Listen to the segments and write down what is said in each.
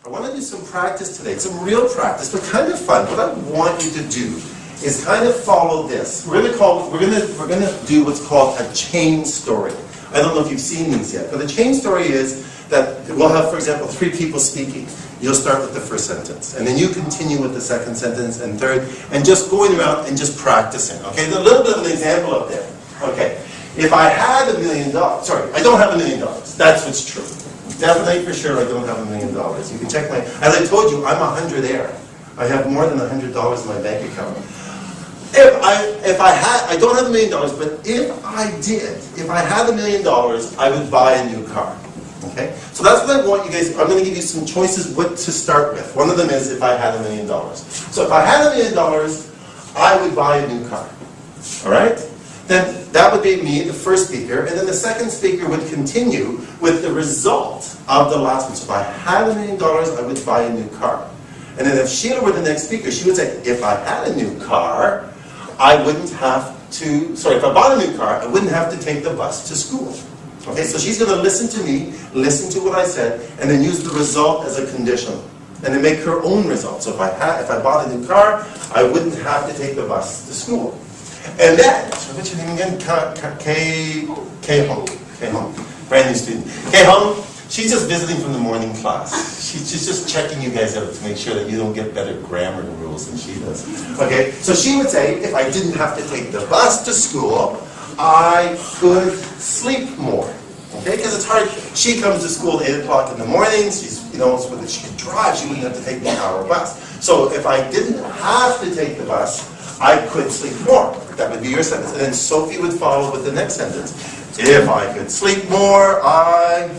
I want to do some practice today, some real practice, but kind of fun. What I want you to do is kind of follow this. We're gonna do what's called a chain story. I don't know if you've seen these yet, but a chain story is that we'll have, for example, 3 people speaking. You'll start with the first sentence, and then you continue with the second sentence and third, and just going around and just practicing. Okay, a little bit of an example up there. Okay, if I had $1 million, sorry, I don't have $1 million. That's what's true. Definitely for sure, I don't have $1 million. You can check my. As I told you, I'm a hundredaire. I have more than $100 in my bank account. I don't have $1 million, but if I had $1 million, I would buy a new car. Okay? So that's what I want you guys, I'm going to give you some choices what to start with. One of them is if I had $1 million. So if I had $1 million, I would buy a new car. Alright? Then that would be me, the first speaker, and then the second speaker would continue with the result of the last one. So if I had $1 million, I would buy a new car. And then if Sheila were the next speaker, she would say, if I had a new car, I wouldn't have to, if I bought a new car, I wouldn't have to take the bus to school. Okay, so she's going to listen to me, listen to what I said, and then use the result as a conditional. And then make her own result. So if I bought a new car, I wouldn't have to take the bus to school. And then, so what's your name again? Kay Hong. Brand new student. Kay Hong, she's just visiting from the morning class. She's just checking you guys out to make sure that you don't get better grammar rules than she does. Okay, so she would say, if I didn't have to take the bus to school, I could sleep more. Okay, because it's hard. She comes to school at 8 o'clock in the morning. She's, so that she could drive, she wouldn't have to take the hour bus. So if I didn't have to take the bus, I could sleep more. That would be your sentence. And then Sophie would follow with the next sentence. If I could sleep more, I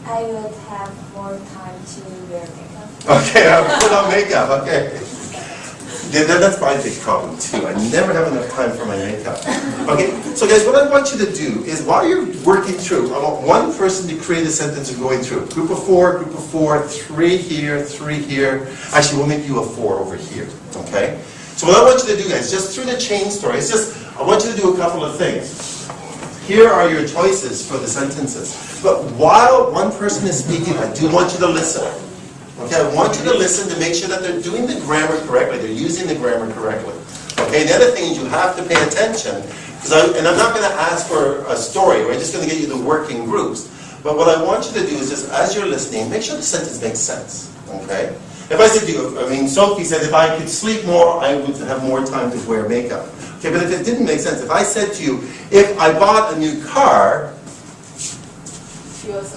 would have more time to wear makeup. Okay, I would put on makeup, okay. Yeah, that's my big problem too. I never have enough time for my makeup. Okay, so guys, what I want you to do is while you're working through, I want one person to create a sentence and going through. Group of four, 3 here, 3 here. Actually, we'll make you a 4 over here, okay? So what I want you to do, guys, just through the chain story, I want you to do a couple of things. Here are your choices for the sentences. But while one person is speaking, I do want you to listen. Okay, I want you to listen to make sure that they're doing the grammar correctly, they're using the grammar correctly. Okay, the other thing is you have to pay attention, and I'm not going to ask for a story, we're just going to get you the working groups. But what I want you to do is just, as you're listening, make sure the sentence makes sense. Okay? If I said to you, Sophie said, if I could sleep more, I would have more time to wear makeup. Okay, but if it didn't make sense, if I said to you, if I bought a new car,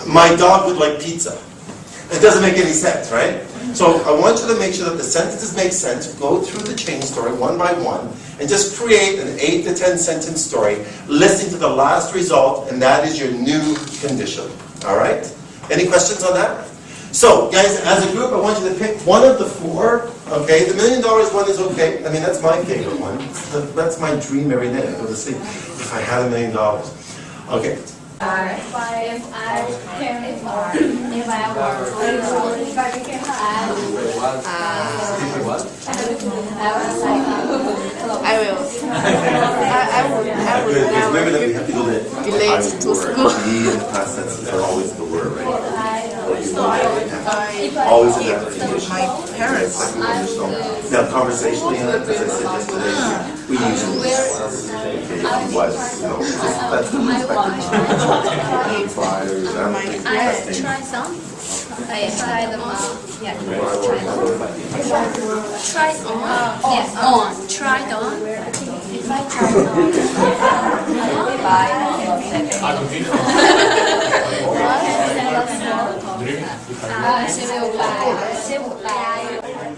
my dog would like pizza. It doesn't make any sense, right? So I want you to make sure that the sentences make sense. Go through the chain story one by one and just create an 8 to 10 sentence story, listening to the last result, and that is your new condition. All right? Any questions on that? So, guys, as a group, I want you to pick one of the 4. Okay, the $1 million one is okay. I mean, that's my favorite one. That's my dream every night. I go to sleep. If I had $1 million. Okay. If I Remember that we have to go relate to school. In the past tenses are always the word, right? Always in that condition. My parents. Now, conversationally, as I said yesterday, we usually was, that's the respected flyers. I try some. I try them yeah. Try on. Yes, on. Try on. If I try on,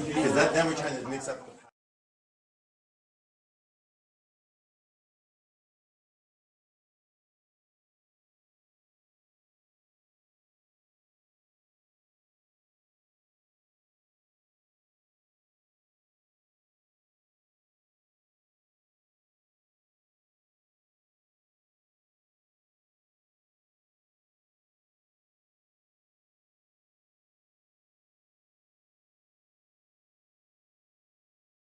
Because then we're trying to mix up